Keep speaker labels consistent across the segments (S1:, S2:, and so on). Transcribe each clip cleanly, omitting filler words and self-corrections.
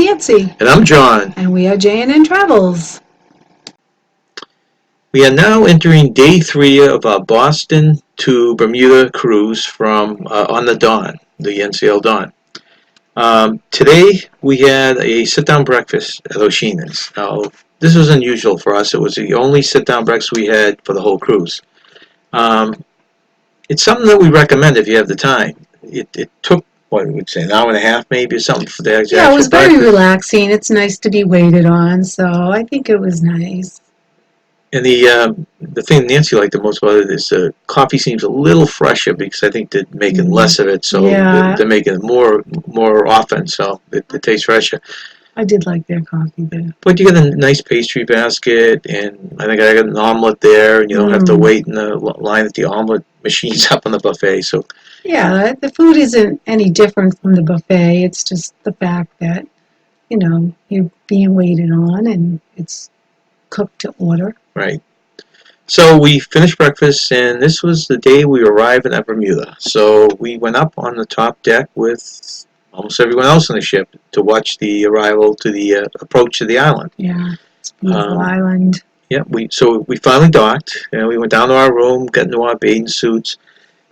S1: Nancy.
S2: And I'm John.
S1: And we are J&N Travels.
S2: We are now entering day 3 of our Boston to Bermuda cruise from on the Dawn, the NCL Dawn. Today we had a sit-down breakfast at Oceana's. Now, this was unusual for us. It was the only sit-down breakfast we had for the whole cruise. It's something that we recommend if you have the time. It took, what would say, an hour and a half maybe or something for the actual
S1: Yeah, it was very
S2: breakfast.
S1: relaxing. It's nice to be waited on, so I think it was nice.
S2: And the thing Nancy liked the most about it is the coffee seems a little fresher because I think they're making less of it, so
S1: Yeah.
S2: they're making it more often, so it tastes fresher.
S1: I did like their coffee there.
S2: But you get a nice pastry basket, and I think I got an omelet there, and you don't have to wait in the line at the omelet machines up on the buffet. So
S1: yeah, the food isn't any different from the buffet. It's just the fact that, you know, you're being waited on and it's cooked to order.
S2: Right. So we finished breakfast, and this was the day we were arriving at Bermuda. So we went up on the top deck with almost everyone else on the ship to watch the arrival to the approach to the island.
S1: Yeah, it's a beautiful island.
S2: Yeah, so we finally docked, and we went down to our room, got into our bathing suits,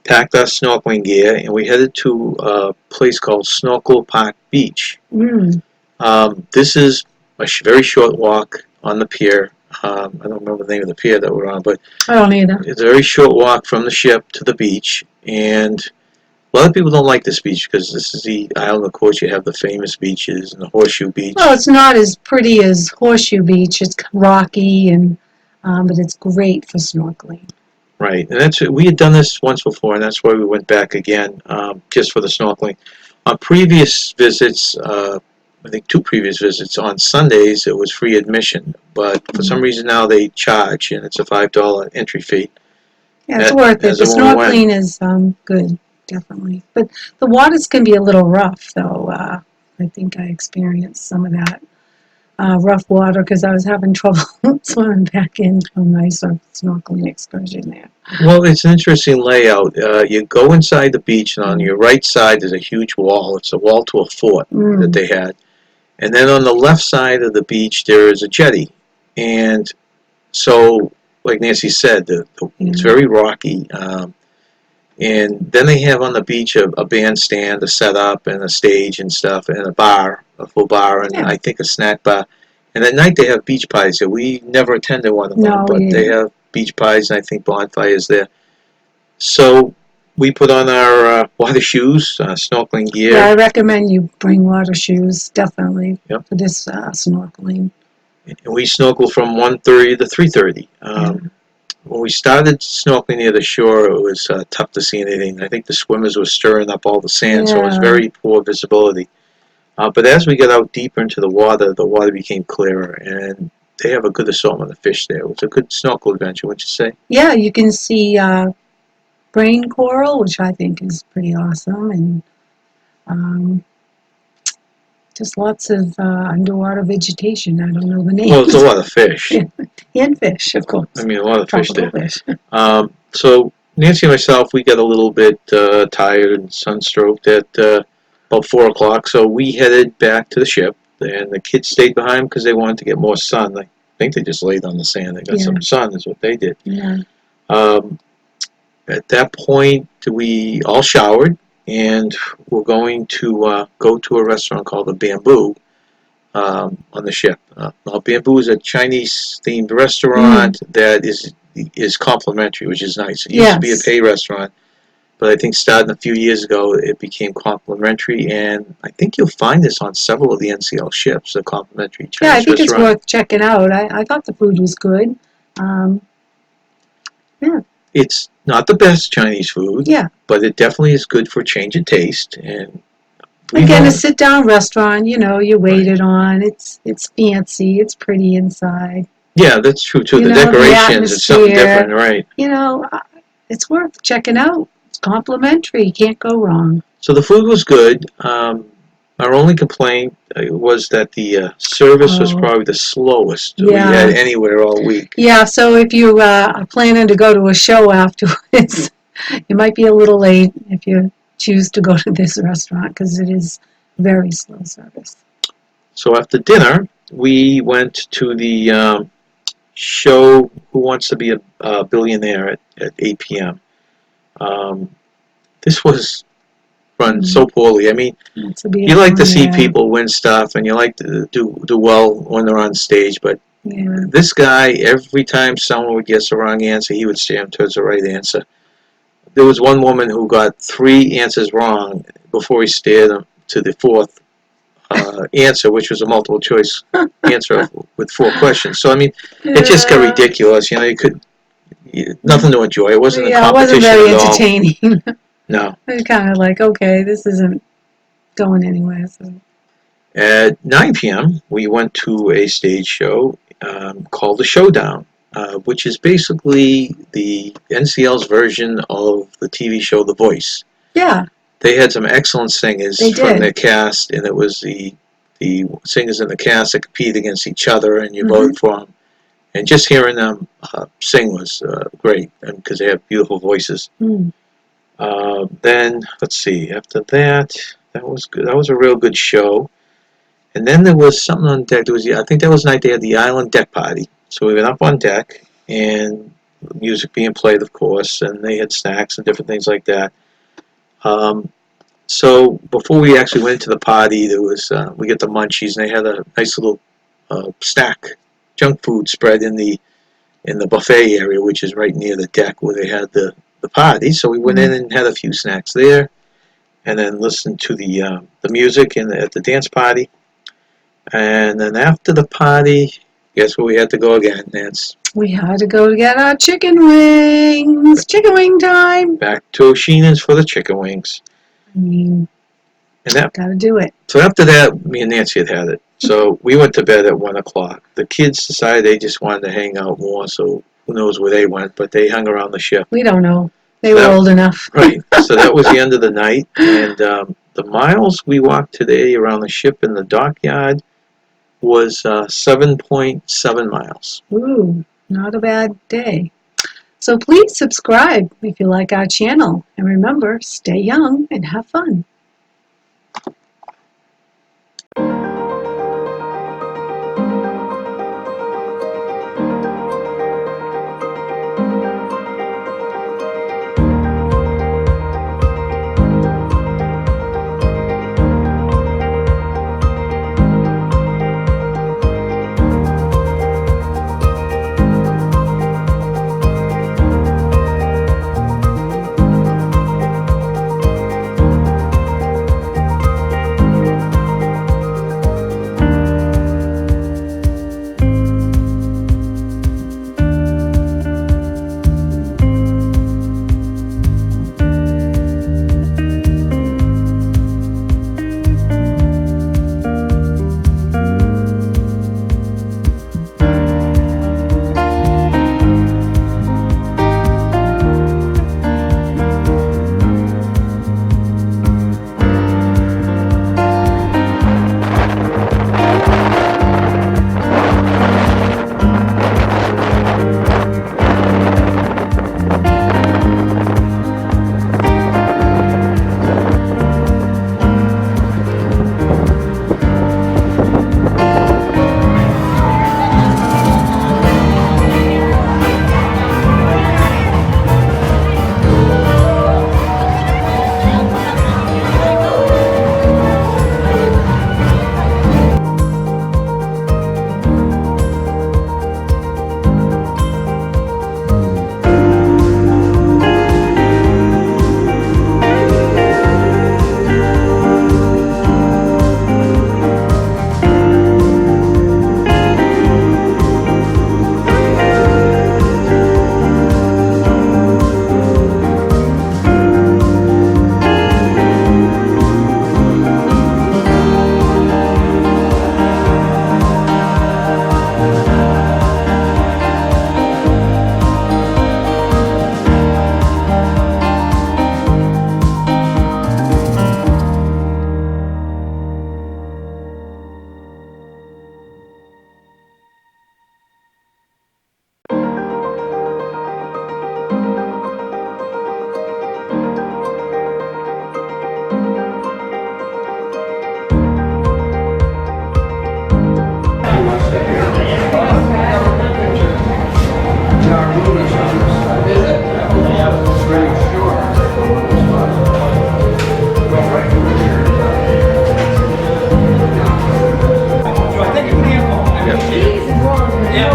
S2: packed our snorkeling gear, and we headed to a place called Snorkel Park Beach. This is a very short walk on the pier. I don't remember the name of the pier that we're on, but
S1: I don't either.
S2: It's a very short walk from the ship to the beach, and a lot of people don't like this beach because this is the island. Of course, you have the famous beaches and the Horseshoe Beach.
S1: Well, it's not as pretty as Horseshoe Beach. It's rocky, and but it's great for snorkeling.
S2: Right, and we had done this once before, and that's why we went back again, just for the snorkeling. On previous visits, I think 2 previous visits, on Sundays it was free admission, but for some reason now they charge, and it's a $5 entry fee.
S1: Yeah, it's worth it. The snorkeling is good, definitely. But the waters can be a little rough, though. I think I experienced some of that rough water because I was having trouble swimming back in from my snorkeling excursion there.
S2: Well, it's an interesting layout. You go inside the beach, and on your right side is a huge wall. It's a wall to a fort that they had. And then on the left side of the beach, there is a jetty. And so, like Nancy said, it's very rocky. And then they have on the beach a bandstand, a setup, and a stage and stuff, and a bar, a full bar, and I think a snack bar. And at night they have beach parties. So we never attended one of them, but they have beach parties, and I think bonfires there. So we put on our water shoes, snorkeling gear.
S1: Yeah, I recommend you bring water shoes, definitely, for this snorkeling.
S2: And we snorkeled from 1:30 to 3:30. When we started snorkeling near the shore, it was tough to see anything. I think the swimmers were stirring up all the sand, so it was very poor visibility. But as we got out deeper into the water became clearer, and they have a good assortment of fish there. It was a good snorkel adventure, wouldn't you say?
S1: Yeah, you can see brain coral, which I think is pretty awesome, and just lots of underwater vegetation. I don't know the names.
S2: Well, it's a lot of fish.
S1: And fish, of course.
S2: I mean, a lot of fish there.
S1: Fish.
S2: So Nancy and myself, we got a little bit tired and sunstroked at about 4 o'clock, so we headed back to the ship, and the kids stayed behind because they wanted to get more sun. I think they just laid on the sand. They got some sun is what they did.
S1: Yeah.
S2: At that point, we all showered, and we're going to go to a restaurant called the Bamboo on the ship. Now, Bamboo is a Chinese-themed restaurant that is complimentary, which is nice. It used to be a pay restaurant, but I think starting a few years ago, it became complimentary, and I think you'll find this on several of the NCL ships, the complimentary Chinese restaurant.
S1: Yeah, I think it's worth checking out. I thought the food was good. Yeah.
S2: It's not the best Chinese food, but it definitely is good for a change of taste. And
S1: again, a sit-down restaurant, you know, you waited on. It's fancy. It's pretty inside.
S2: Yeah, that's true too. The decorations, it's something different, right?
S1: You know, it's worth checking out. It's complimentary. You can't go wrong.
S2: So the food was good. Our only complaint was that the service was probably the slowest we had anywhere all week.
S1: Yeah, so if you are planning to go to a show afterwards, you might be a little late if you choose to go to this restaurant because it is very slow service.
S2: So after dinner, we went to the show Who Wants to Be a Billionaire at 8 p.m. This was run so poorly. I mean, you like to see people win stuff, and you like to do well when they're on stage, but this guy, every time someone would guess the wrong answer, he would steer him towards the right answer. There was one woman who got 3 answers wrong before he steered them to the 4th answer, which was a multiple choice answer with 4 questions. So I mean, it just got ridiculous. You know, nothing to enjoy. It wasn't a competition at all.
S1: It wasn't very entertaining.
S2: No.
S1: It was kind of like, okay, this isn't going anywhere. So.
S2: At 9 p.m., we went to a stage show called The Showdown, which is basically the NCL's version of the TV show The Voice.
S1: Yeah.
S2: They had some excellent singers from their cast, and it was the singers in the cast that competed against each other, and you voted for them. And just hearing them sing was great, because they have beautiful voices. Then, let's see, after that was good. That was a real good show. And then there was something on deck. I think that was the night they had the island deck party. So we went up on deck, and music being played, of course, and they had snacks and different things like that. So before we actually went to the party, there was we get the munchies, and they had a nice little snack, junk food spread in the buffet area, which is right near the deck where they had the party. So we went in and had a few snacks there, and then listened to the music at the dance party. And then after the party, guess where we had to go again, Nance?
S1: We had to go to get our chicken wings. Chicken wing time.
S2: Back to Oceana's for the chicken wings.
S1: I mean, gotta do it.
S2: So after that, me and Nancy had it. So we went to bed at 1 o'clock. The kids decided they just wanted to hang out more, so who knows where they went, but they hung around the ship.
S1: We don't know. They were old enough.
S2: Right. So that was the end of the night. And the miles we walked today around the ship in the dockyard was 7.7 miles.
S1: Ooh, not a bad day. So please subscribe if you like our channel. And remember, stay young and have fun.
S3: Yeah.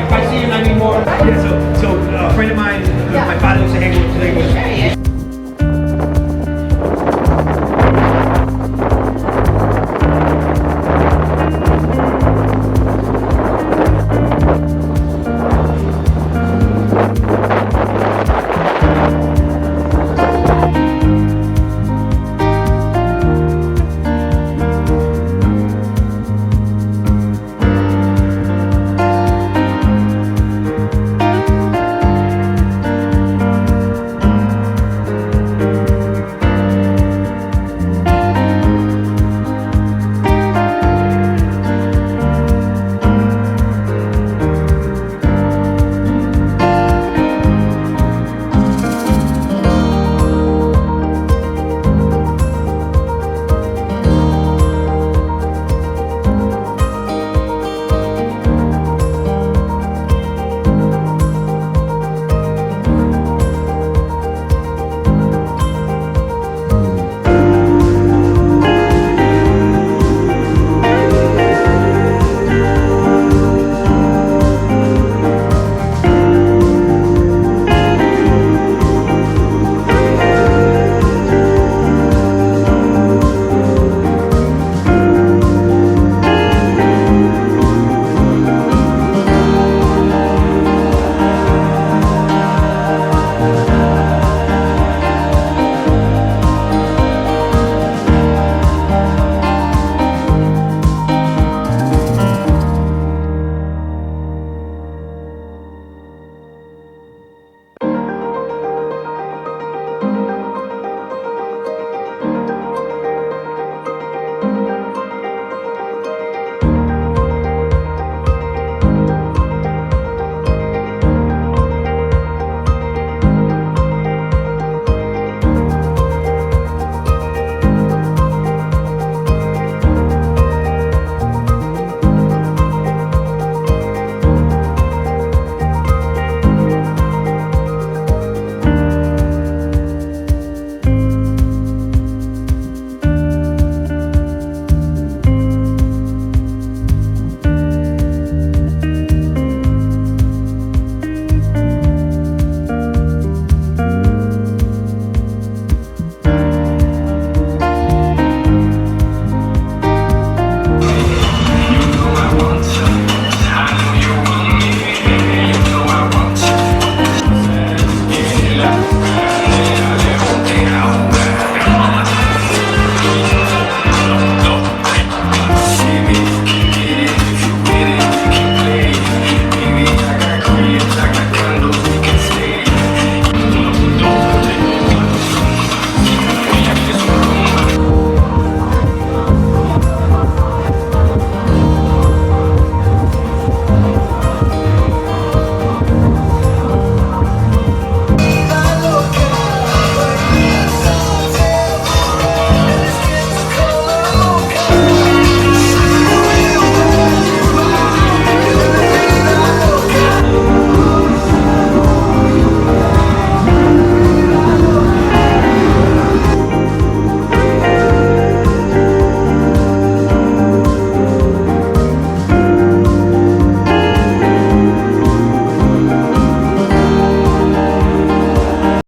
S3: If I see you, I need more. Yeah, so a friend of mine